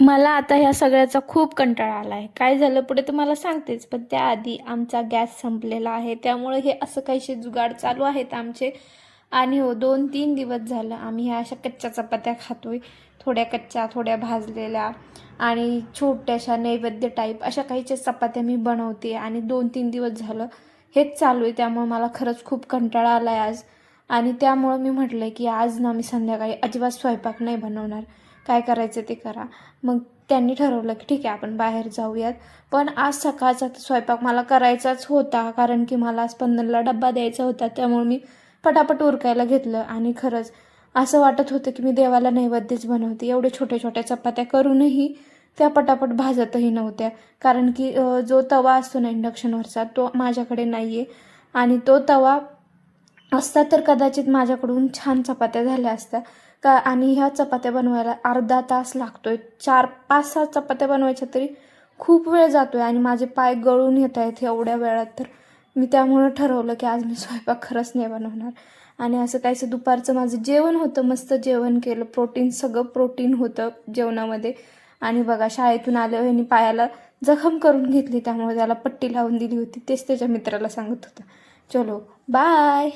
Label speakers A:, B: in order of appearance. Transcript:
A: मला आता ह्या सगळ्याचा खूप कंटाळा आला आहे. काय झालं पुढे तर मला सांगतेच, पण त्याआधी आमचा गॅस संपलेला आहे. त्यामुळे हे असं काहीसे जुगाड चालू आहेत आमचे. आणि हो, 2-3 दिवस झालं आम्ही ह्या अशा कच्च्या चपात्या खातोय. थोड्या कच्च्या, थोड्या भाजलेल्या आणि छोट्याशा नैवेद्य टाईप अशा काहीच्या चपात्या मी बनवते आणि 2-3 दिवस झालं हेच चालू आहे. त्यामुळे मला खरंच खूप कंटाळा आला आहे आज. आणि त्यामुळं मी म्हटलं की आज ना मी संध्याकाळी अजिबात स्वयंपाक नाही बनवणार. काय करायचं ते करा. मग त्यांनी ठरवलं की ठीक आहे आपण बाहेर जाऊयात. पण आज सकाळचा स्वयंपाक मला करायचाच होता, कारण की मला आज पंधनला डब्बा द्यायचा होता. त्यामुळे मी पटापट उरकायला घेतलं आणि खरंच असं वाटत होतं की मी देवाला नैवेद्यच बनवते. एवढे छोट्या छोट्या चपात्या करूनही त्या पटापट भाजतही नव्हत्या, कारण की जो तवा असतो ना इंडक्शनवरचा तो माझ्याकडे नाही आहे. आणि तो तवा असता तर कदाचित माझ्याकडून छान चपात्या झाल्या असत्या का. आणि ह्या चपात्या बनवायला अर्धा तास लागतोय. 4-5-6 चपात्या बनवायच्या तरी खूप वेळ जातोय आणि माझे पाय गळून येत आहेत एवढ्या वेळात. तर मी त्यामुळं ठरवलं की आज मी स्वयंपाक खरंच नाही बनवणार. आणि असं काहीसं दुपारचं माझं जेवण होतं, मस्त जेवण केलं, प्रोटीन सगळं प्रोटीन होतं जेवणामध्ये. आणि बघा शाळेतून आल्यावर ह्यांनी पायाला जखम करून घेतली, त्यामुळे त्याला पट्टी लावून दिली होती, तेच त्याच्या मित्राला सांगत होता. चलो बाय.